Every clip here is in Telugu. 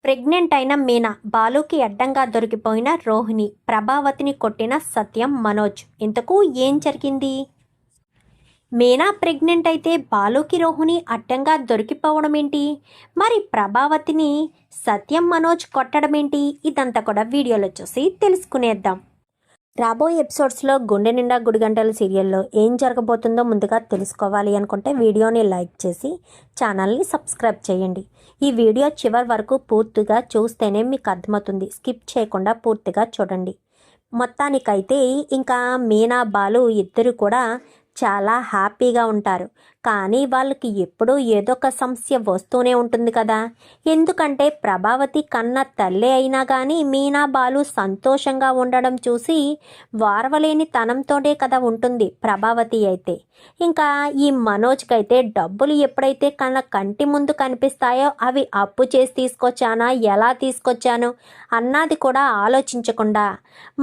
ప్రెగ్నెంట్ అయిన మీనా, బాలుకి అడ్డంగా దొరికిపోయిన రోహిణి, ప్రభావతిని కొట్టిన సత్యం, మనోజ్. ఇంతకు ఏం జరిగింది? మీనా ప్రెగ్నెంట్ అయితే బాలుకి రోహిణి అడ్డంగా దొరికిపోవడం ఏంటి? మరి ప్రభావతిని సత్యం, మనోజ్ కొట్టడం ఏంటి? ఇదంతా కూడా వీడియోలో చూసి తెలుసుకునేద్దాం. రాబోయే ఎపిసోడ్స్లో గుండె నిండా గుడిగంటల సీరియల్లో ఏం జరగబోతుందో ముందుగా తెలుసుకోవాలి అనుకుంటే వీడియోని లైక్ చేసి ఛానల్ని సబ్స్క్రైబ్ చేయండి. ఈ వీడియో చివరి వరకు పూర్తిగా చూస్తేనే మీకు అర్థమవుతుంది. స్కిప్ చేయకుండా పూర్తిగా చూడండి. మొత్తానికైతే ఇంకా మీనా, బాలు ఇద్దరు కూడా చాలా హ్యాపీగా ఉంటారు. కానీ వాళ్ళకి ఎప్పుడూ ఏదో ఒక సమస్య వస్తూనే ఉంటుంది కదా. ఎందుకంటే ప్రభావతి కన్న తల్లి అయినా కానీ మీనా, బాలు సంతోషంగా ఉండడం చూసి వారవలేని తనంతోనే కదా ఉంటుంది ప్రభావతి అయితే. ఇంకా ఈ మనోజ్కి అయితే డబ్బులు ఎప్పుడైతే కంటి ముందు కనిపిస్తాయో అవి అప్పు చేసి తీసుకొచ్చానా, ఎలా తీసుకొచ్చాను అన్నది కూడా ఆలోచించకుండా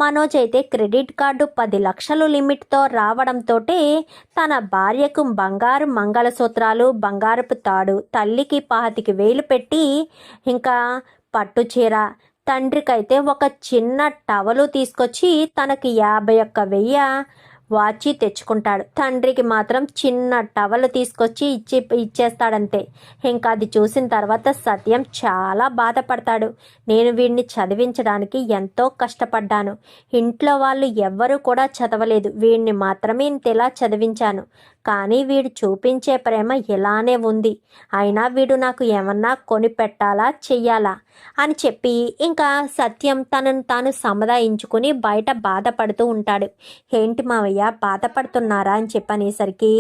మనోజ్ అయితే క్రెడిట్ కార్డు 10 లక్షలు లిమిట్తో రావడంతో తన భార్యకు బంగారు మంగళసూత్రాలు, బంగారపు తాడు, తల్లికి 25,000 పెట్టి ఇంకా పట్టుచీర, తండ్రికైతే ఒక చిన్న టవలు తీసుకొచ్చి తనకి 51,000 వాచి తెచ్చుకుంటాడు. తండ్రికి మాత్రం చిన్న టవల్ తీసుకొచ్చి ఇచ్చేస్తాడంతే. ఇంకా అది చూసిన తర్వాత సత్యం చాలా బాధపడతాడు. నేను వీడిని చదివించడానికి ఎంతో కష్టపడ్డాను. ఇంట్లో వాళ్ళు ఎవ్వరూ కూడా చదవలేదు, వీడిని మాత్రమే ఇంతలా చదివించాను. కానీ వీడు చూపించే ప్రేమ ఇలానే ఉంది. అయినా వీడు నాకు ఏమన్నా కొనిపెట్టాలా, చెయ్యాలా అని చెప్పి ఇంకా సత్యం తనను తాను సముదాయించుకుని బయట బాధపడుతూ ఉంటాడు. ఏంటి మావయ్య బాధపడుతున్నారా అని చెప్పనేసరికి,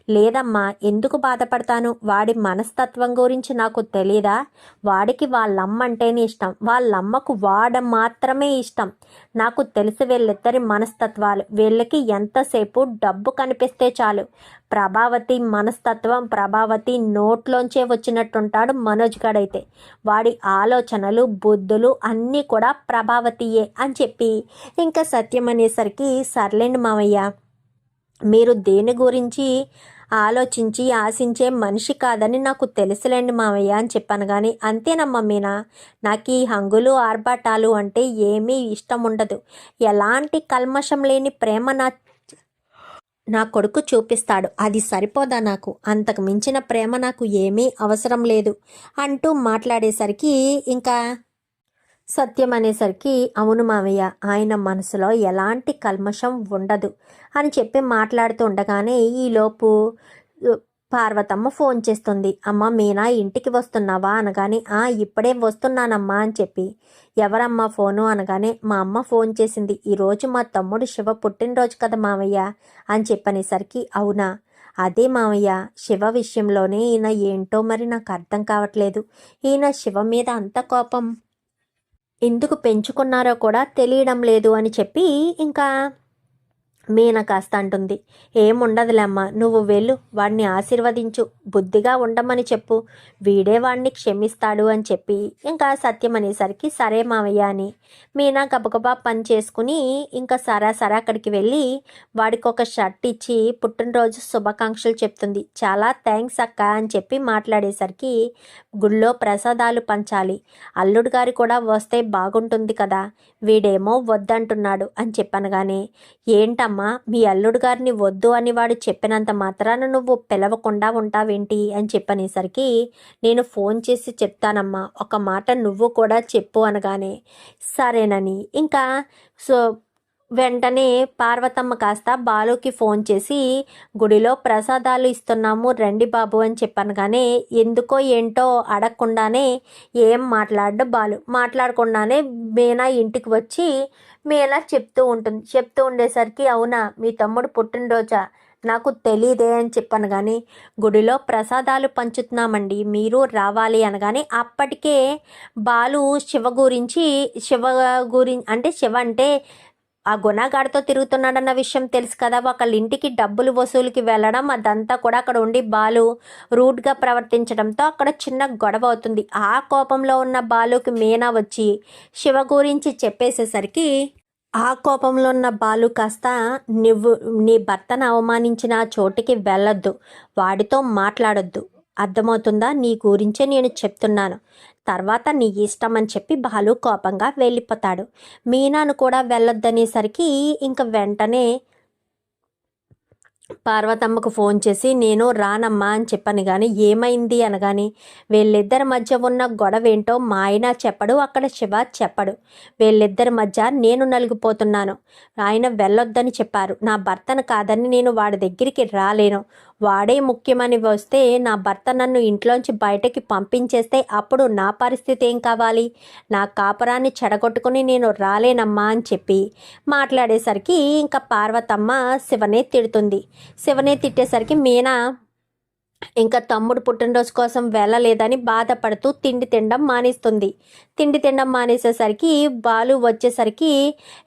లేదమ్మా, ఎందుకు బాధపడతాను? వాడి మనస్తత్వం గురించి నాకు తెలీదా? వాడికి వాళ్ళమ్మ అంటేనే ఇష్టం, వాళ్ళమ్మకు వాడ మాత్రమే ఇష్టం. నాకు తెలిసి వీళ్ళిద్దరి మనస్తత్వాలు. వీళ్ళకి ఎంతసేపు డబ్బు కనిపిస్తే చాలు. ప్రభావతి మనస్తత్వం ప్రభావతి నోట్లోంచే వచ్చినట్టుంటాడు మనోజ్ గడైతే. వాడి ఆలోచనలు, బుద్ధులు అన్నీ కూడా ప్రభావతియే అని చెప్పి ఇంకా సత్యం అనేసరికి, సర్లేండి మావయ్య, మీరు దేని గురించి ఆలోచించి ఆశించే మనిషి కాదని నాకు తెలుసులేండి మావయ్య అని చెప్పాను. కానీ అంతేనమ్మా మీనా, నాకు ఈ హంగులు ఆర్భాటాలు అంటే ఏమీ ఇష్టం ఉండదు. ఎలాంటి కల్మషం లేని ప్రేమ నా కొడుకు చూపిస్తాడు, అది సరిపోదా నాకు? అంతకు మించిన ప్రేమ నాకు ఏమీ అవసరం లేదు అంటూ మాట్లాడేసరికి ఇంకా సత్యం అనేసరికి, అవును మావయ్య, ఆయన మనసులో ఎలాంటి కల్మషం ఉండదు అని చెప్పి మాట్లాడుతూ ఉండగానే ఈలోపు పార్వతమ్మ ఫోన్ చేస్తుంది. అమ్మ మీనా, ఇంటికి వస్తున్నావా అనగానే, ఇప్పుడే వస్తున్నానమ్మా అని చెప్పి, ఎవరమ్మా ఫోను అనగానే, మా అమ్మ ఫోన్ చేసింది. ఈరోజు మా తమ్ముడు శివ పుట్టినరోజు కదా మావయ్య అని చెప్పనేసరికి, అవునా? అదే మావయ్య, శివ విషయంలోనే ఈయన ఏంటో మరి నాకు అర్థం కావట్లేదు. ఈయన శివ మీద అంత కోపం ఎందుకు పెంచుకున్నారో కూడా తెలియడం లేదు అని చెప్పి ఇంకా మీనా కాస్త అంటుంది. ఏముండదులేమ్మా, నువ్వు వెళ్ళు, వాడిని ఆశీర్వదించు, బుద్ధిగా ఉండమని చెప్పు, వీడే వాడిని క్షమిస్తాడు అని చెప్పి ఇంకా సత్యం అనేసరికి, సరే మావయ్య అని మీనా గబగబా పని చేసుకుని ఇంకా సరే అక్కడికి వెళ్ళి వాడికి ఒక షర్ట్ ఇచ్చి పుట్టినరోజు శుభాకాంక్షలు చెప్తుంది. చాలా థ్యాంక్స్ అక్క అని చెప్పి మాట్లాడేసరికి, గుళ్ళో ప్రసాదాలు పంచాలి, అల్లుడు గారి కూడా వస్తే బాగుంటుంది కదా, వీడేమో వద్దంటున్నాడు అని చెప్పనగానే, ఏంటమ్మా మీ అల్లుడు గారిని వద్దు అని వాడు చెప్పినంత మాత్రాన నువ్వు పిలవకుండా ఉంటావేంటి అని చెప్పనేసరికి, నేను ఫోన్ చేసి చెప్తానమ్మా, ఒక మాట నువ్వు కూడా చెప్పు అనగానే, సరేనని ఇంకా వెంటనే పార్వతమ్మ కాస్త బాలుకి ఫోన్ చేసి, గుడిలో ప్రసాదాలు ఇస్తున్నాము రండి బాబు అని చెప్పనగానే, ఎందుకో ఏంటో అడగకుండానే ఏం మాట్లాడు బాలు. మాట్లాడకుండానే మీనా ఇంటికి వచ్చి మీనా చెప్తూ ఉండేసరికి, అవునా మీ తమ్ముడు పుట్టినరోజా? నాకు తెలీదే అని చెప్పాను. కానీ గుడిలో ప్రసాదాలు పంచుతున్నామండి, మీరు రావాలి అనగానే అప్పటికే బాలు శివ గురించి అంటే శివ అంటే ఆ గుణగాడితో తిరుగుతున్నాడన్న విషయం తెలుసు కదా. ఒకళ్ళ ఇంటికి డబ్బులు వసూలుకి వెళ్ళడం, అదంతా కూడా అక్కడ ఉండి బాలు రూడ్గా ప్రవర్తించడంతో అక్కడ చిన్న గొడవ అవుతుంది. ఆ కోపంలో ఉన్న బాలుకి మీనా వచ్చి శివ గురించి చెప్పేసేసరికి, ఆ కోపంలో ఉన్న బాలు కాస్త, నువ్వు నీ భర్తను అవమానించిన చోటికి వెళ్ళొద్దు, వాడితో మాట్లాడొద్దు, అర్థమవుతుందా? నీ గురించే నేను చెప్తున్నాను, తర్వాత నీ ఇష్టం అని చెప్పి బాలు కోపంగా వెళ్ళిపోతాడు. మీనాను కూడా వెళ్ళొద్దనేసరికి ఇంక వెంటనే పార్వతమ్మకు ఫోన్ చేసి నేను రానమ్మా అని చెప్పాను. కానీ ఏమైంది అనగాని వీళ్ళిద్దరి మధ్య ఉన్న గొడవ ఏంటో మా ఆయన చెప్పడు, అక్కడ శివ చెప్పడు. వీళ్ళిద్దరి మధ్య నేను నలిగిపోతున్నాను. ఆయన వెళ్ళొద్దని చెప్పారు. నా భర్తను కాదని నేను వాడి దగ్గరికి రాలేను. వాడే ముఖ్యమని వస్తే నా భర్త నన్ను ఇంట్లోంచి బయటకి పంపించేస్తే అప్పుడు నా పరిస్థితి ఏం కావాలి? నా కాపురాన్ని చెడగొట్టుకుని నేను రాలేనమ్మా అని చెప్పి మాట్లాడేసరికి ఇంకా పార్వతమ్మ శివనే తిడుతుంది. శివనే తిట్టేసరికి మీనా ఇంకా తమ్ముడు పుట్టినరోజు కోసం వెళ్ళలేదని బాధపడుతూ తిండి తినడం మానేస్తుంది. తిండి తినడం మానేసేసరికి బాలు వచ్చేసరికి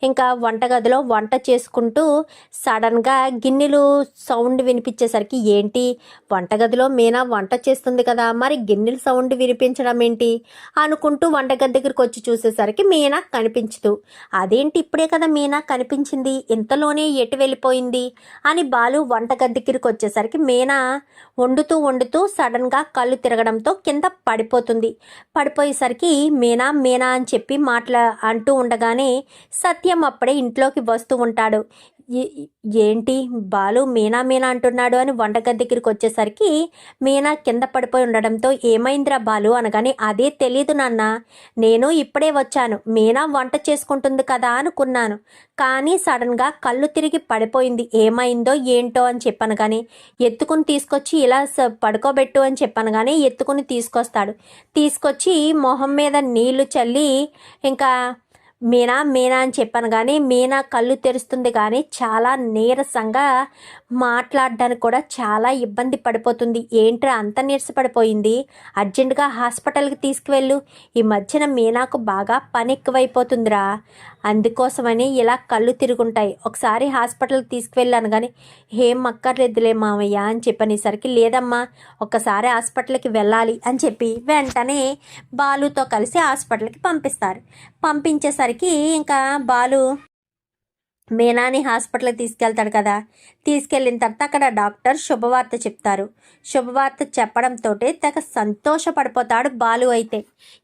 ఇంకా వంటగదిలో వంట చేసుకుంటూ సడన్గా గిన్నెలు సౌండ్ వినిపించేసరికి ఏంటి వంటగదిలో మీనా వంట చేస్తుంది కదా, మరి గిన్నెలు సౌండ్ వినిపించడం ఏంటి అనుకుంటూ వంటగది దగ్గరికి వచ్చి చూసేసరికి మీనా కనిపించదు. అదేంటి ఇప్పుడే కదా మీనా కనిపించింది, ఇంతలోనే ఎటు వెళ్ళిపోయింది అని బాలు వంటగది దగ్గరికి వచ్చేసరికి మీనా వండుతూ సడన్గా కళ్ళు తిరగడంతో కింద పడిపోతుంది. పడిపోయేసరికి మీనా మీనా అని చెప్పి అంటూ ఉండగానే సత్యం అప్పుడే ఇంట్లోకి వస్తూ ఉంటాడు. ఏంటి బాలు మీనా మీనా అంటున్నాడు అని వంటగది దగ్గరికి వచ్చేసరికి మీనా కింద పడిపోయి ఉండడంతో ఏమైందిరా బాలు అనగానే అదే తెలీదు నాన్న, నేను ఇప్పుడే వచ్చాను, మీనా వంట చేసుకుంటుంది కదా అనుకున్నాను, కానీ సడన్గా కళ్ళు తిరిగి పడిపోయింది, ఏమైందో ఏంటో అని చెప్పాను. కానీ ఎత్తుకుని తీసుకొచ్చి ఇలా పడుకోబెట్టు అని చెప్పాను. కానీ ఎత్తుకుని తీసుకొచ్చి మొహం మీద నీళ్లు చల్లి ఇంకా మీనా మీనా అని చెప్పాను. కానీ మీనా కళ్ళు తెరుస్తుంది కానీ చాలా నీరసంగా మాట్లాడడానికి కూడా చాలా ఇబ్బంది పడిపోతుంది. ఏంట్రా అంత నీరసపడిపోయింది, అర్జెంటుగా హాస్పిటల్కి తీసుకువెళ్ళు, ఈ మధ్యన మీనాకు బాగా పని ఎక్కువైపోతుందిరా, అందుకోసమని ఇలా కళ్ళు తిరుగుంటాయి, ఒకసారి హాస్పిటల్కి తీసుకువెళ్ళాను. కానీ ఏం అక్కర్లేదులే మామయ్య అని చెప్పనేసరికి లేదమ్మా ఒక్కసారి హాస్పిటల్కి వెళ్ళాలి అని చెప్పి వెంటనే బాలుతో కలిసి హాస్పిటల్కి పంపించేసరికి ఇంకా బాలు మీనాని హాస్పిటల్కి తీసుకెళ్తాడు కదా. తీసుకెళ్ళిన తర్వాత అక్కడ డాక్టర్ శుభవార్త చెప్తారు. శుభవార్త చెప్పడంతో తెగ సంతోషపడిపోతాడు బాలు అయితే.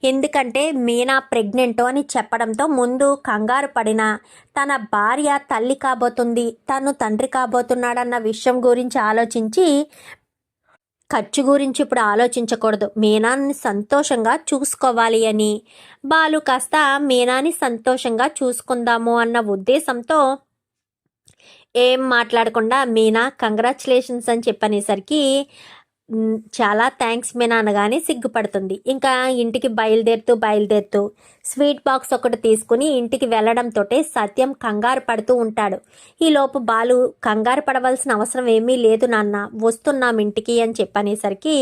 ఎందుకంటే మీనా ప్రెగ్నెంట్ అని చెప్పడంతో ముందు కంగారు పడిన తన భార్య తల్లి కాబోతుంది, తను తండ్రి కాబోతున్నాడన్న విషయం గురించి ఆలోచించి ఖర్చు గురించి ఇప్పుడు ఆలోచించకూడదు, మీనాని సంతోషంగా చూసుకోవాలి అని బాలు కాస్త మీనాని సంతోషంగా చూసుకుందాము అన్న ఉద్దేశంతో ఏం మాట్లాడకుండా మీనా కంగ్రాచులేషన్స్ అని చెప్పనేసరికి చాలా థ్యాంక్స్ మీనా అనగానే సిగ్గుపడుతుంది. ఇంకా ఇంటికి బయలుదేరుతూ స్వీట్ బాక్స్ ఒకటి తీసుకుని ఇంటికి వెళ్ళడంతో సత్యం కంగారు పడుతూ ఉంటాడు. ఈలోపు బాలు కంగారు పడవలసిన అవసరం ఏమీ లేదు నాన్న, వస్తున్నాం ఇంటికి అని చెప్పనేసరికి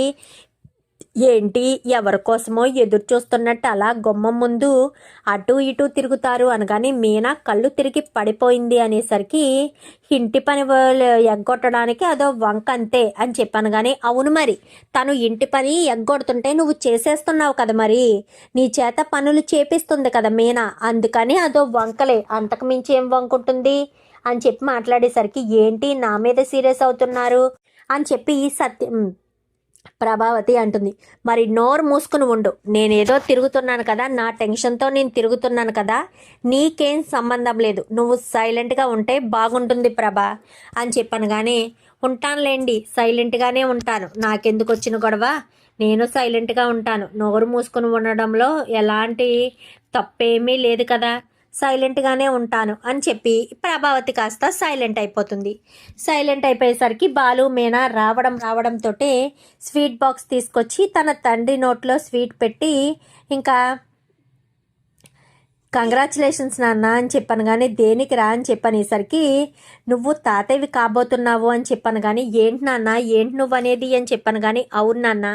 ఏంటి ఎవరి కోసమో ఎదురు చూస్తున్నట్టు అలా గుమ్మం ముందు అటు ఇటు తిరుగుతారు అనగానే మీనా కళ్ళు తిరిగి పడిపోయింది అనేసరికి ఇంటి పని ఎగ్గొట్టడానికి అదో వంక అంతే అని చెప్పాను. కానీ అవును మరి తను ఇంటి పని ఎగ్గొడుతుంటే నువ్వు చేసేస్తున్నావు కదా, మరి నీ చేత పనులు చేపిస్తుంది కదా మీనా, అందుకని అదో వంకలే, అంతకు మించి ఏం వంకుంటుంది అని చెప్పి మాట్లాడేసరికి ఏంటి నా మీద సీరియస్ అవుతున్నారు అని చెప్పి సత్యం ప్రభావతి అంటుంది. మరి నోరు మూసుకుని ఉండు, నేనేదో తిరుగుతున్నాను కదా, నా టెన్షన్తో నేను తిరుగుతున్నాను కదా, నీకేం సంబంధం లేదు, నువ్వు సైలెంట్గా ఉంటే బాగుంటుంది ప్రభా అని చెప్పాను. కానీ ఉంటానులేండి, సైలెంట్గానే ఉంటాను, నాకెందుకు వచ్చిన గొడవ, నేను సైలెంట్గా ఉంటాను, నోరు మూసుకుని ఉండడంలో ఎలాంటి తప్పేమీ లేదు కదా, సైలెంట్గానే ఉంటాను అని చెప్పి ప్రభావతి కాస్త సైలెంట్ అయిపోతుంది. సైలెంట్ అయిపోయేసరికి బాలు మీనా రావడంతో స్వీట్ బాక్స్ తీసుకొచ్చి తన తండ్రి నోట్లో స్వీట్ పెట్టి ఇంకా కంగ్రాచులేషన్స్ నాన్న అని చెప్పాను. కానీ దేనికి రా అని చెప్పనేసరికి నువ్వు తాతయ్యవి కాబోతున్నావు అని చెప్పాను. కానీ ఏంటి నాన్న ఏంటి నువ్వు అనేది అని చెప్పాను. కానీ అవును నాన్న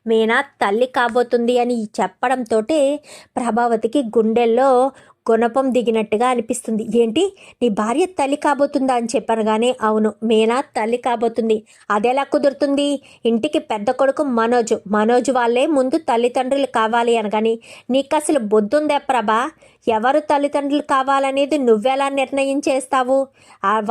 మీనా తల్లి కాబోతుంది అని చెప్పడంతో ప్రభావతికి గుండెల్లో గుణపం దిగినట్టుగా అనిపిస్తుంది. ఏంటి నీ భార్య తల్లి కాబోతుందా అని చెప్పాను. కానీ అవును మీనా తల్లి కాబోతుంది, అదెలా కుదురుతుంది, ఇంటికి పెద్ద కొడుకు మనోజ్ వాళ్ళే ముందు తల్లిదండ్రులు కావాలి అనగాని నీకు అసలు బుద్ధుందే ప్రభా, ఎవరు తల్లిదండ్రులు కావాలనేది నువ్వెలా నిర్ణయం చేస్తావు,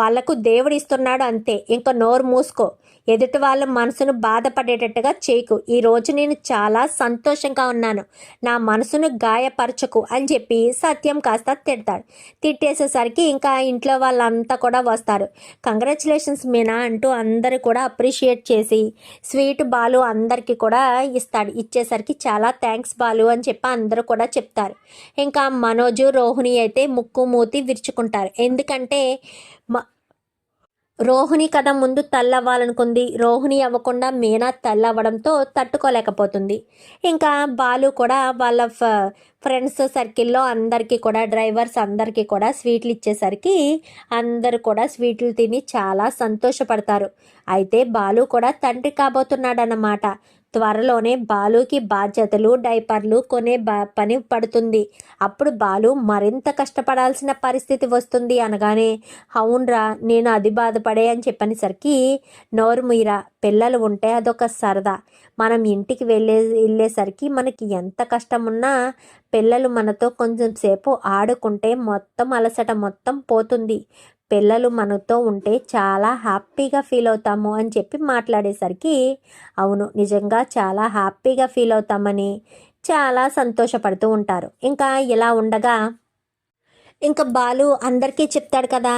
వాళ్లకు దేవుడు ఇస్తున్నాడు అంతే, ఇంకా నోరు మూసుకో, ఎదుటి వాళ్ళ మనసును బాధపడేటట్టుగా చేయకు. ఈరోజు నేను చాలా సంతోషంగా ఉన్నాను, నా మనసును గాయపరచకు అని చెప్పి సత్యం కాస్త తిడతాడు. తిట్టేసేసరికి ఇంకా ఇంట్లో వాళ్ళంతా కూడా వస్తారు. కంగ్రాచులేషన్స్ మీనా అంటూ అందరూ కూడా అప్రిషియేట్ చేసి స్వీట్ బాలు అందరికీ కూడా ఇస్తాడు. ఇచ్చేసరికి చాలా థ్యాంక్స్ బాలు అని చెప్పి అందరూ కూడా చెప్తారు. ఇంకా మనోజు రోహిణి అయితే ముక్కు మూతి విరుచుకుంటారు. ఎందుకంటే రోహిణి కథ ముందు తల్లవ్వాలనుకుంది. రోహిణి అవ్వకుండా మీనా తల్లవ్వడంతో తట్టుకోలేకపోతుంది. ఇంకా బాలు కూడా వాళ్ళ ఫ్రెండ్స్ సర్కిల్లో అందరికీ కూడా డ్రైవర్స్ అందరికీ కూడా స్వీట్లు ఇచ్చేసరికి అందరూ కూడా స్వీట్లు తిని చాలా సంతోషపడతారు. అయితే బాలు కూడా తండ్రి కాబోతున్నాడన్నమాట. త్వరలోనే బాలుకి బాధ్యతలు డైపర్లు కొనే పని పడుతుంది. అప్పుడు బాలు మరింత కష్టపడాల్సిన పరిస్థితి వస్తుంది అనగానే అవునరా నేను అది బాధపడే అని చెప్పనేసరికి నోరు మీరా, పిల్లలు ఉంటే అదొక సరదా. మనం ఇంటికి వెళ్ళేసరికి మనకి ఎంత కష్టం ఉన్నా పిల్లలు మనతో కొంచెం సేపు ఆడుకుంటే మొత్తం అలసట మొత్తం పోతుంది. పిల్లలు మనతో ఉంటే చాలా హ్యాపీగా ఫీల్ అవుతాము అని చెప్పి మాట్లాడేసరికి అవును నిజంగా చాలా హ్యాపీగా ఫీల్ అవుతామని చాలా సంతోషపడుతూ ఉంటారు. ఇంకా ఇలా ఉండగా ఇంకా బాలు అందరికీ చెప్తాడు కదా,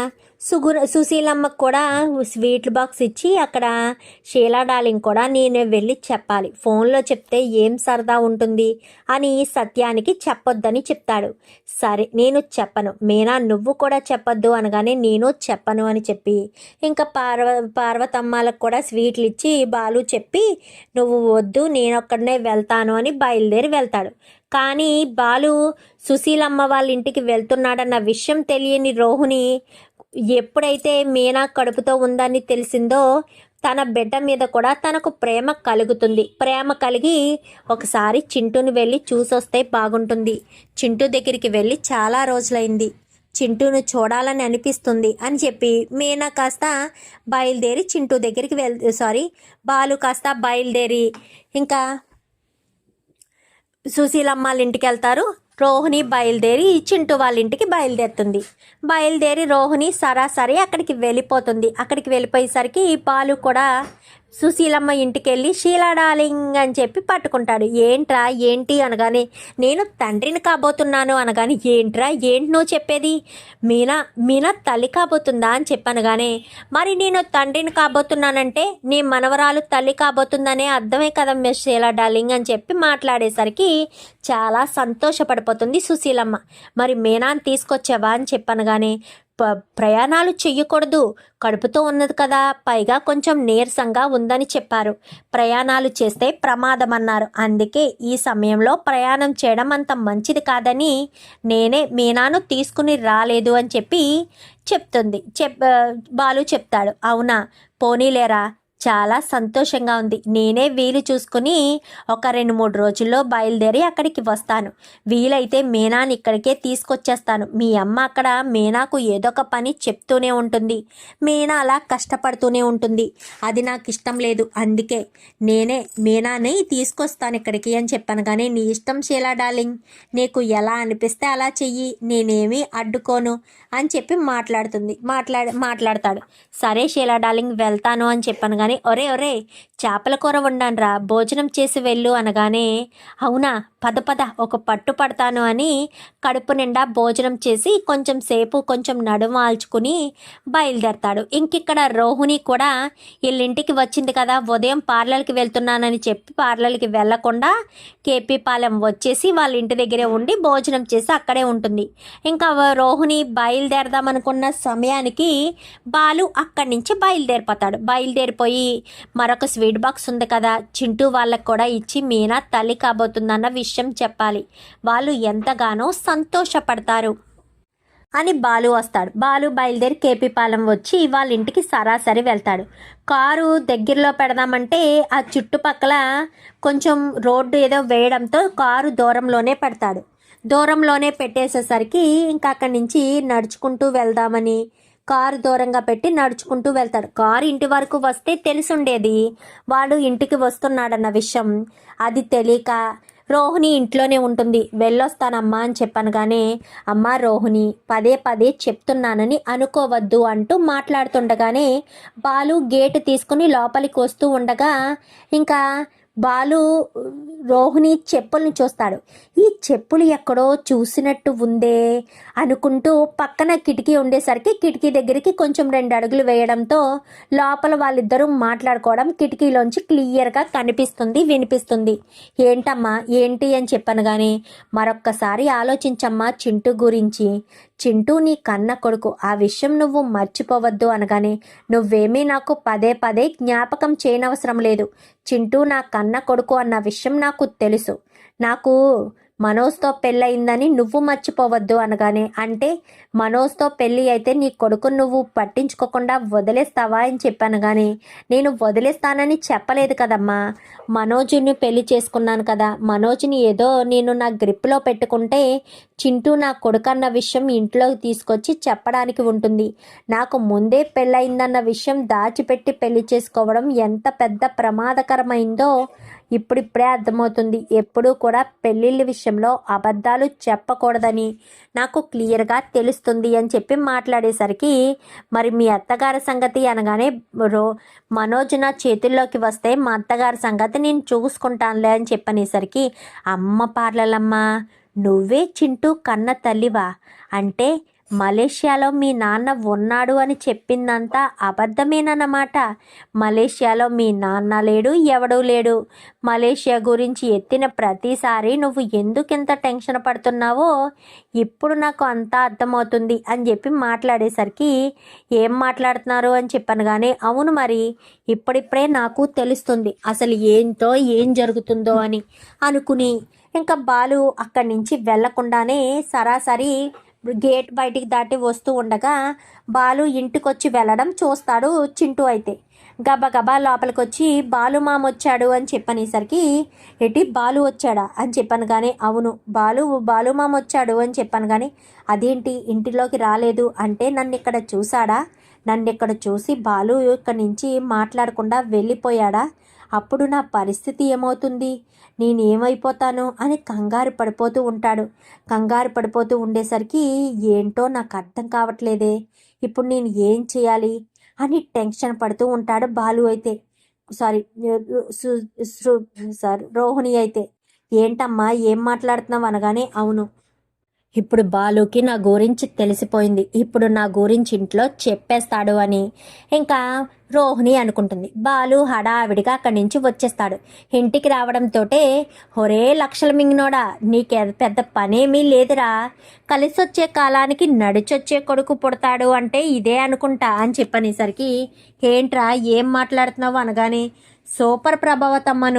సుశీలమ్మకు కూడా స్వీట్ బాక్స్ ఇచ్చి అక్కడ షీలా డార్లింగ్ కూడా నేను వెళ్ళి చెప్పాలి, ఫోన్లో చెప్తే ఏం సరదా ఉంటుంది అని సత్యానికి చెప్పొద్దని చెప్తాడు. సరే నేను చెప్పను మీనా, నువ్వు కూడా చెప్పొద్దు అనగానే నేను చెప్పను అని చెప్పి ఇంకా పార్వతమ్మలకు కూడా స్వీట్లు ఇచ్చి బాలు చెప్పి నువ్వు వద్దు నేనొక్కడనే వెళ్తాను అని బయలుదేరి వెళ్తాడు. కానీ బాలు సుశీలమ్మ వాళ్ళ ఇంటికి వెళ్తున్నాడన్న విషయం తెలియని రోహిణి ఎప్పుడైతే మీనా కడుపుతో ఉందని తెలిసిందో తన బిడ్డ మీద కూడా తనకు ప్రేమ కలుగుతుంది. ప్రేమ కలిగి ఒకసారి చింటూని వెళ్ళి చూసొస్తే బాగుంటుంది, చింటూ దగ్గరికి వెళ్ళి చాలా రోజులైంది, చింటూను చూడాలని అనిపిస్తుంది అని చెప్పి మీనా కాస్త బయలుదేరి చింటూ దగ్గరికి బాలు కాస్త బయలుదేరి ఇంకా సుశీలమ్మ వాళ్ళ ఇంటికి వెళ్తారు. రోహిణి బయలుదేరి చింటూ వాళ్ళ ఇంటికి బయలుదేరుతుంది. బయలుదేరి రోహిణి సరాసరి అక్కడికి వెళ్ళిపోతుంది. అక్కడికి వెళ్ళిపోయేసరికి బాలు కూడా సుశీలమ్మ ఇంటికి వెళ్ళి షీలా డార్లింగ్ అని చెప్పి పట్టుకుంటాడు. ఏంట్రా ఏంటి అనగానే నేను తండ్రిని కాబోతున్నాను అనగానే ఏంట్రా ఏంటి నువ్వు చెప్పేది, మీనా తల్లి కాబోతుందా అని చెప్పనగానే మరి నేను తండ్రిని కాబోతున్నానంటే నీ మనవరాలు తల్లి కాబోతుందనే అర్థమే కదా మిస్ షీలా డార్లింగ్ అని చెప్పి మాట్లాడేసరికి చాలా సంతోషపడిపోతుంది సుశీలమ్మ. మరి మీనాని తీసుకొచ్చావా అని చెప్పనగానే ప్రయాణాలు చెయ్యకూడదు, కడుపుతో ఉన్నది కదా, పైగా కొంచెం నీరసంగా ఉందని చెప్పారు, ప్రయాణాలు చేస్తే ప్రమాదం అన్నారు, అందుకే ఈ సమయంలో ప్రయాణం చేయడం అంత మంచిది కాదని నేనే మీనాను తీసుకుని రాలేదు అని చెప్పి చెప్తుంది. బాలు చెప్తాడు. అవునా పోనీలేరా, చాలా సంతోషంగా ఉంది, నేనే వీలు చూసుకుని ఒక 2-3 రోజుల్లో బయలుదేరి అక్కడికి వస్తాను, వీలైతే మీనాని ఇక్కడికే తీసుకొచ్చేస్తాను, మీ అమ్మ అక్కడ మీనాకు ఏదో ఒక పని చెప్తూనే ఉంటుంది, మీనా అలా కష్టపడుతూనే ఉంటుంది, అది నాకు ఇష్టం లేదు, అందుకే నేనే మీనాని తీసుకొస్తాను ఇక్కడికి అని చెప్పాను. కానీ నీ ఇష్టం షీలా డార్లింగ్, నీకు ఎలా అనిపిస్తే అలా చెయ్యి, నేనేమీ అడ్డుకోను అని చెప్పి మాట్లాడతాడు. సరే షీలా డార్లింగ్ వెళ్తాను అని చెప్పాను. కానీ ఒరే చేపల కూర వండానురా, భోజనం చేసి వెళ్ళు అనగానే అవునా పద ఒక పట్టు పడతాను అని కడుపు నిండా భోజనం చేసి కొంచెం సేపు కొంచెం నడుము ఆల్చుకుని బయలుదేరతాడు. ఇంకిక్కడ రోహిణి కూడా వీళ్ళింటికి వచ్చింది కదా, ఉదయం పార్లర్కి వెళ్తున్నానని చెప్పి పార్లర్కి వెళ్లకుండా కేపీ పాలెం వచ్చేసి వాళ్ళ ఇంటి దగ్గరే ఉండి భోజనం చేసి అక్కడే ఉంటుంది. ఇంకా రోహిణి బయలుదేరదామనుకున్న సమయానికి బాలు అక్కడి నుంచి బయలుదేరిపోయి మరొక స్వీట్ బాక్స్ ఉంది కదా చింటూ వాళ్ళకు కూడా ఇచ్చి మీనా తల్లి కాబోతుందన్న విషయం చెప్పాలి, వాళ్ళు ఎంతగానో సంతోషపడతారు అని బాలు వస్తాడు. బాలు బయలుదేరి కేపీ పాలెం వచ్చి వాళ్ళ ఇంటికి సరాసరి వెళ్తాడు. కారు దగ్గరలో పెడదామంటే ఆ చుట్టుపక్కల కొంచెం రోడ్డు ఏదో వేయడంతో కారు దూరంలోనే పెడతాడు. దూరంలోనే పెట్టేసేసరికి ఇంకా అక్కడి నుంచి నడుచుకుంటూ వెళ్దామని కారు దూరంగా పెట్టి నడుచుకుంటూ వెళ్తాడు. కారు ఇంటి వరకు వస్తే తెలిసుండేది వాడు ఇంటికి వస్తున్నాడన్న విషయం, అది తెలియక రోహిణి ఇంట్లోనే ఉంటుంది. వెళ్ళొస్తానమ్మా అని చెప్పనగానే, అమ్మా రోహిణి, పదే పదే చెప్తున్నానని అనుకోవద్దు అంటూ మాట్లాడుతుండగానే బాలు గేటు తీసుకుని లోపలికి వస్తూ ఉండగా ఇంకా బాలు రోహిణి చెప్పుల్ని చూస్తాడు. ఈ చెప్పులు ఎక్కడో చూసినట్టు ఉందే అనుకుంటూ పక్కన కిటికీ ఉండేసరికి కిటికీ దగ్గరికి కొంచెం 2 అడుగులు వేయడంతో లోపల వాళ్ళిద్దరూ మాట్లాడుకోవడం కిటికీలోంచి క్లియర్గా కనిపిస్తుంది, వినిపిస్తుంది. ఏంటమ్మా ఏంటి అని చెప్పాను కానీ, మరొక్కసారి ఆలోచించమ్మా చింటూ గురించి. చింటూ నీ కన్న కొడుకు, ఆ విషయం నువ్వు మర్చిపోవద్దు అనగానే, నువ్వేమీ నాకు పదే పదే జ్ఞాపకం చేయనవసరం లేదు. చింటూ నా కన్న కొడుకు అన్న విషయం నాకు తెలుసు. నాకు మనోజ్తో పెళ్ళయిందని నువ్వు మర్చిపోవద్దు అనగానే, అంటే మనోజ్తో పెళ్ళి అయితే నీ కొడుకును నువ్వు పట్టించుకోకుండా వదిలేస్తావా అని చెప్పాను కానీ, నేను వదిలేస్తానని చెప్పలేదు కదమ్మా. మనోజ్ని పెళ్లి చేసుకున్నాను కదా. మనోజ్ని ఏదో నేను నా గ్రిప్లో పెట్టుకుంటే చింటూ నా కొడుకన్న విషయం ఇంట్లోకి తీసుకొచ్చి చెప్పడానికి ఉంటుంది. నాకు ముందే పెళ్ళయిందన్న విషయం దాచిపెట్టి పెళ్లి చేసుకోవడం ఎంత పెద్ద ప్రమాదకరమైందో ఇప్పుడిప్పుడే అర్థమవుతుంది. ఎప్పుడూ కూడా పెళ్ళిళ్ళ విషయంలో అబద్ధాలు చెప్పకూడదని నాకు క్లియర్గా తెలుస్తుంది అని చెప్పి మాట్లాడేసరికి, మరి మీ అత్తగారి సంగతి అనగానే, మనోజ్ నా చేతుల్లోకి వస్తే మా అత్తగారి సంగతి నేను చూసుకుంటానులే అని చెప్పనేసరికి, అమ్మ పార్లలమ్మ, నువ్వే చింటూ కన్న తల్లివా? అంటే మలేషియాలో మీ నాన్న ఉన్నాడు అని చెప్పిందంతా అబద్ధమేనన్నమాట. మలేషియాలో మీ నాన్న లేడు, ఎవడూ లేడు. మలేషియా గురించి ఎత్తిన ప్రతిసారి నువ్వు ఎందుకింత టెన్షన్ పడుతున్నావో ఇప్పుడు నాకు అంతా అర్థమవుతుంది అని చెప్పి మాట్లాడేసరికి, ఏం మాట్లాడుతున్నారు అని చెప్పాను కానీ, అవును మరి ఇప్పుడిప్పుడే నాకు తెలుస్తుంది అసలు ఏంటో ఏం జరుగుతుందో అని అనుకుని ఇంకా బాలు అక్కడి నుంచి వెళ్లకుండానే సరాసరి గేట్ బయటికి దాటి వస్తూ ఉండగా బాలు ఇంటికొచ్చి వెళ్ళడం చూస్తాడు చింటూ. అయితే గబగబా లోపలికి వచ్చి, బాలు మామ వచ్చాడు అని చెప్పనేసరికి, ఎటి బాలు వచ్చాడా అని చెప్పాను కానీ, అవును బాలు మామ వచ్చాడు అని చెప్పాను కానీ, అదేంటి ఇంటిలోకి రాలేదు అంటే, నన్ను ఇక్కడ చూశాడా? నన్ను ఇక్కడ చూసి బాలు ఇక్కడి నుంచి మాట్లాడకుండా వెళ్ళిపోయాడా? అప్పుడు నా పరిస్థితి ఏమవుతుంది? నేనేమైపోతాను అని కంగారు పడిపోతూ ఉంటాడు. కంగారు పడిపోతూ ఉండేసరికి, ఏంటో నాకు అర్థం కావట్లేదే, ఇప్పుడు నేను ఏం చేయాలి అని టెన్షన్ పడుతూ ఉంటాడు బాలు. అయితే రోహిణి అయితే, ఏంటమ్మా ఏం మాట్లాడుతున్నావు అనగానే, అవును ఇప్పుడు బాలుకి నా గురించి తెలిసిపోయింది, ఇప్పుడు నా గురించి ఇంట్లో చెప్పేస్తాడు అని ఇంకా రోహిణి అనుకుంటుంది. బాలు హడావిడిగా అక్కడి నుంచి వచ్చేస్తాడు. ఇంటికి రావడంతో, ఒరే లక్షల మింగినోడా, నీకే పెద్ద పనేమీ లేదురా, కలిసొచ్చే కాలానికి నడిచొచ్చే కొడుకు పుడతాడు అంటే ఇదే అనుకుంటా అని చెప్పనేసరికి, ఏంట్రా ఏం మాట్లాడుతున్నావు అనగానే, సూపర్ ప్రభావతమ్మ,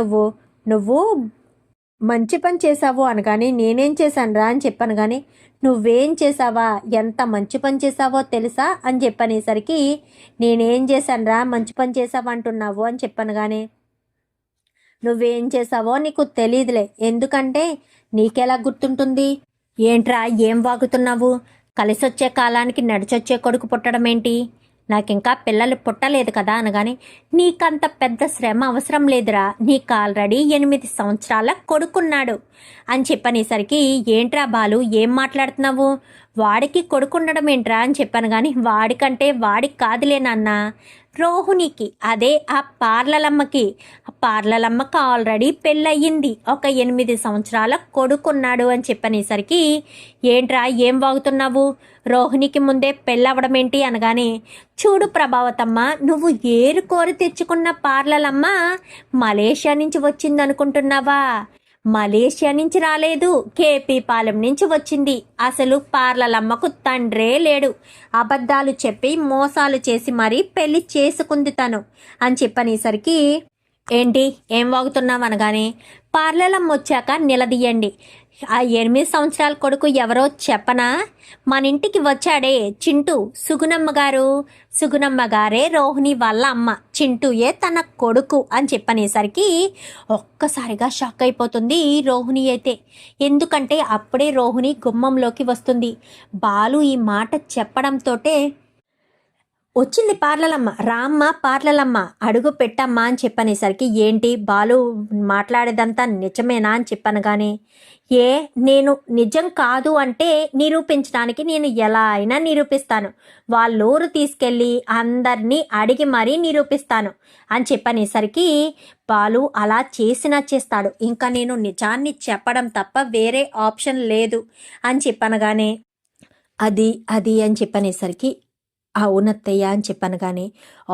నువ్వు మంచి పని చేసావు అనగానే, నేనేం చేశానురా అని చెప్పాను కానీ, నువ్వేం చేసావా, ఎంత మంచి పని చేసావో తెలుసా అని చెప్పనేసరికి, నేనేం చేశానురా మంచి పని చేసావు అంటున్నావు అని చెప్పాను కానీ, నువ్వేం చేసావో నీకు తెలియదులే, ఎందుకంటే నీకెలా గుర్తుంటుంది? ఏంట్రా ఏం వాగుతున్నావు? కలిసొచ్చే కాలానికి నడిచొచ్చే కొడుకు పుట్టడం ఏంటి? నాకింకా పిల్లలు పుట్టలేదు కదా అనగానే, నీకంత పెద్ద శ్రమ అవసరం లేదురా, నీకు ఆల్రెడీ 8 సంవత్సరాల కొడుకున్నాడు అని చెప్పనేసరికి, ఏంట్రా బాలు ఏం మాట్లాడుతున్నావు? వాడికి కొడుకుండడం ఏంట్రా అని చెప్పాను కానీ, వాడికంటే వాడికి కాదులే నాన్న, రోహిణికి, అదే ఆ పార్లలమ్మకి. ఆ పార్లలమ్మకి ఆల్రెడీ పెళ్ళయింది, ఒక 8 సంవత్సరాల కొడుకున్నాడు అని చెప్పనేసరికి, ఏంట్రా ఏం వాగుతున్నావు? రోహిణికి ముందే పెళ్ళవడం ఏంటి అనగానే, చూడు ప్రభావతమ్మ, నువ్వు ఏరు కోరి తెచ్చుకున్న పార్లలమ్మ మలేషియా నుంచి వచ్చిందనుకుంటున్నావా? మలేషియా నుంచి రాలేదు, కేపీ పాలెం నుంచి వచ్చింది. అసలు పార్లలమ్మకు తండ్రే లేడు, అబద్ధాలు చెప్పి మోసాలు చేసి మరీ పెళ్లి చేసుకుంది తను అని చెప్పనేసరికి, ఏంటి ఏం వాగుతున్నావు అనగానే, పార్లలమ్మ వచ్చాక నిలదీయండి, ఆ 8 సంవత్సరాల కొడుకు ఎవరో చెప్పనా? మన ఇంటికి వచ్చాడే చింటూ, సుగుణమ్మ గారే రోహిణి వాళ్ళ అమ్మ, చింటూయే తన కొడుకు అని చెప్పనేసరికి ఒక్కసారిగా షాక్ అయిపోతుంది రోహిణి అయితే. ఎందుకంటే అప్పుడే రోహిణి గుమ్మంలోకి వస్తుంది. బాలు ఈ మాట చెప్పడంతో వచ్చింది పార్లలమ్మ, రామ్మ పార్లలమ్మ, అడుగు పెట్టమ్మా అని చెప్పనేసరికి ఏంటి బాలు మాట్లాడేదంతా నిజమేనా అని చెప్పాను. కానీ నేను నిజం కాదు అంటే నిరూపించడానికి నేను ఎలా అయినా నిరూపిస్తాను, వాళ్ళూరు తీసుకెళ్ళి అందరినీ అడిగి మరీ నిరూపిస్తాను అని చెప్పనేసరికి బాలు అలా చేసినా చేస్తాడు, ఇంకా నేను నిజాన్ని చెప్పడం తప్ప వేరే ఆప్షన్ లేదు అని చెప్పనగానే అది అది అని చెప్పనేసరికి అవునత్తయ్య అని చెప్పనగానే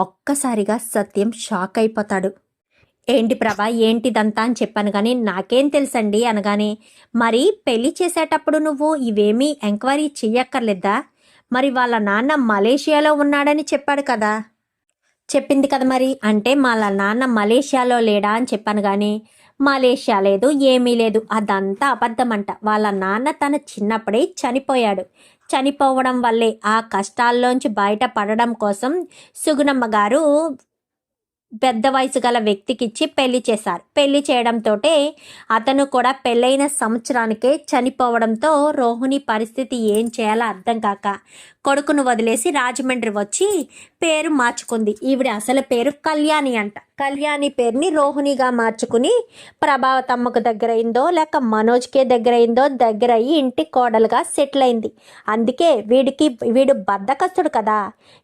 ఒక్కసారిగా సత్యం షాక్ అయిపోతాడు. ఏంటి ప్రభా ఏంటిదంతా అని చెప్పాను. కానీ నాకేం తెలుసండి అనగానే మరి పెళ్లి చేసేటప్పుడు నువ్వు ఇవేమీ ఎంక్వైరీ చెయ్యక్కర్లేదా? మరి వాళ్ళ నాన్న మలేషియాలో ఉన్నాడని చెప్పాడు కదా. చెప్పింది కదా మరి, అంటే వాళ్ళ నాన్న మలేషియాలో లేడా అని చెప్పాను. కానీ మలేషియా లేదు, ఏమీ లేదు, అదంతా అబద్ధమంట. వాళ్ళ నాన్న తన చిన్నప్పుడే చనిపోయాడు. చనిపోవడం వల్లే ఆ కష్టాల్లోంచి బయటపడడం కోసం సుగుణమ్మ గారు పెద్ద వయసు గల వ్యక్తికిచ్చి పెళ్లి చేశారు. పెళ్లి చేయడంతో అతను కూడా పెళ్ళైన సంవత్సరానికే చనిపోవడంతో రోహిణి పరిస్థితి ఏం చేయాలో అర్థం కాక కొడుకును వదిలేసి రాజమండ్రి వచ్చి పేరు మార్చుకుంది. ఈవిడ అసలు పేరు కళ్యాణి అంట. కళ్యాణి పేరుని రోహిణిగా మార్చుకుని ప్రభావతమ్మకు దగ్గరైందో లేక మనోజ్కే దగ్గరైందో దగ్గరయ్యి ఇంటి కోడలుగా సెటిల్ అయింది. అందుకే వీడు బద్దకస్తుడు కదా,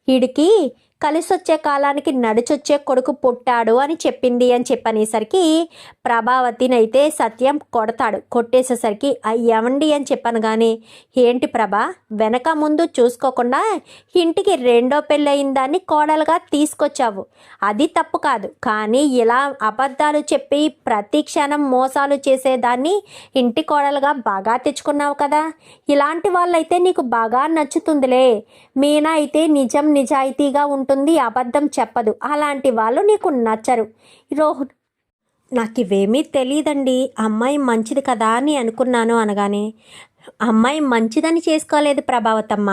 వీడికి కలిసొచ్చే కాలానికి నడిచొచ్చే కొడుకు పుట్టాడు అని చెప్పింది అని చెప్పనేసరికి ప్రభావతినైతే సత్యం కొడతాడు. కొట్టేసేసరికి ఏమండి అని చెప్పాను. కానీ ఏంటి ప్రభా వెనక ముందు చూసుకోకుండా ఇంటికి రెండో పెళ్ళయిన దాన్ని కోడలుగా తీసుకొచ్చావు, అది తప్పు కాదు. కానీ ఇలా అబద్ధాలు చెప్పి ప్రతి క్షణం మోసాలు చేసేదాన్ని ఇంటి కోడలుగా బాగా తెచ్చుకున్నావు కదా. ఇలాంటి వాళ్ళైతే నీకు బాగా నచ్చుతుందిలే. మీనా అయితే నిజం నిజాయితీగా ఉంటుంది, అబద్ధం చెప్పదు. అలాంటి వాళ్ళు నీకు నచ్చరు. నాకు ఇవేమీ తెలియదండి, అమ్మాయి మంచిది కదా అని అనుకున్నాను అనగానే అమ్మాయి మంచిదని చేసుకోలేదు ప్రభావతమ్మ.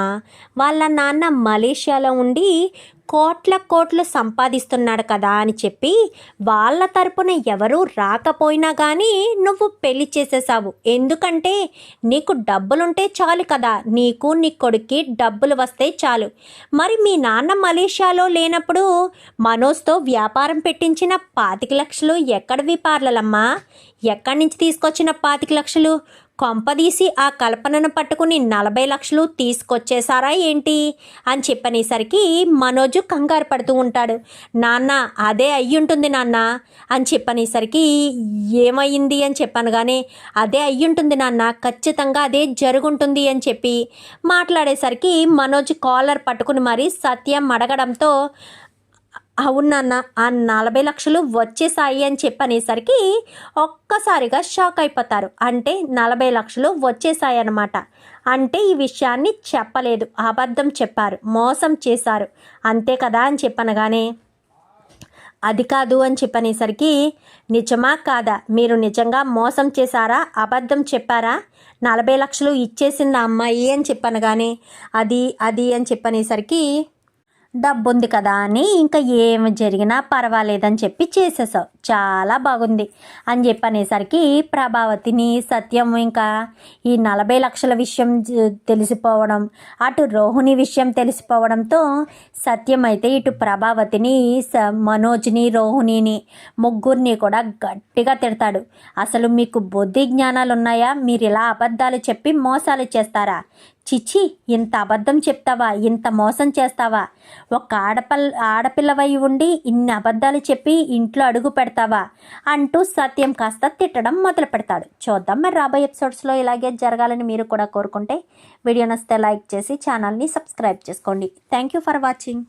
వాళ్ళ నాన్న మలేషియాలో ఉండి కోట్లు సంపాదిస్తున్నాడు కదా అని చెప్పి వాళ్ళ తరపున ఎవరూ రాకపోయినా కానీ నువ్వు పెళ్లి చేసేసావు. ఎందుకంటే నీకు డబ్బులుంటే చాలు కదా, నీకు నీ కొడుక్కి డబ్బులు వస్తే చాలు. మరి మీ నాన్న మలేషియాలో లేనప్పుడు మనోజ్తో వ్యాపారం పెట్టించిన 25 లక్షలు ఎక్కడివి పార్లలమ్మా? ఎక్కడి నుంచి తీసుకొచ్చిన 25 లక్షలు? కొంపదీసి ఆ కల్పనను పట్టుకుని 40 లక్షలు తీసుకొచ్చేసారా ఏంటి అని చెప్పనేసరికి మనోజు కంగారు పడుతూ ఉంటాడు. నాన్న అదే అయ్యుంటుంది నాన్న అని చెప్పనేసరికి ఏమయ్యింది అని చెప్పాను. కానీ అదే అయ్యుంటుంది నాన్న, ఖచ్చితంగా అదే జరుగుంటుంది అని చెప్పి మాట్లాడేసరికి మనోజ్ కాలర్ పట్టుకుని మరీ సత్యం అడగడంతో అవునన్న ఆ 40 లక్షలు వచ్చేసాయి అని చెప్పనేసరికి ఒక్కసారిగా షాక్ అయిపోతారు. అంటే 40 లక్షలు వచ్చేసాయి అన్నమాట. అంటే ఈ విషయాన్ని చెప్పలేదు, అబద్ధం చెప్పారు, మోసం చేశారు అంతే కదా అని చెప్పనగానే అది కాదు అని చెప్పనేసరికి నిజమా కాదా, మీరు నిజంగా మోసం చేశారా, అబద్ధం చెప్పారా, 40 లక్షలు ఇచ్చేసింది అమ్మాయి అని చెప్పనగానే అది అది అని చెప్పనేసరికి డబ్బు ఉంది కదా అని ఇంకా ఏమి జరిగినా పర్వాలేదని చెప్పి చేసేసావు, చాలా బాగుంది అని చెప్పనేసరికి ప్రభావతిని సత్యం ఇంకా ఈ 40 లక్షల విషయం తెలిసిపోవడం, అటు రోహిణి విషయం తెలిసిపోవడంతో సత్యం అయితే ఇటు ప్రభావతిని మనోజ్ని రోహిణిని ముగ్గురిని కూడా గట్టిగా తిడతాడు. అసలు మీకు బుద్ధి జ్ఞానాలు ఉన్నాయా? మీరు ఇలా అబద్ధాలు చెప్పి మోసాలు చేస్తారా? చిచ్చి, ఇంత అబద్ధం చెప్తావా, ఇంత మోసం చేస్తావా? ఒక ఆడపిల్లవై ఉండి ఇన్ని అబద్ధాలు చెప్పి ఇంట్లో అడుగు పెడతావా అంటూ సత్యం కాస్త తిట్టడం మొదలు పెడతాడు. చూద్దాం మరి రాబోయే ఎపిసోడ్స్లో ఇలాగే జరగాలని మీరు కూడా కోరుకుంటే వీడియో నచ్చితే లైక్ చేసి ఛానల్ని సబ్స్క్రైబ్ చేసుకోండి. Thank you for watching.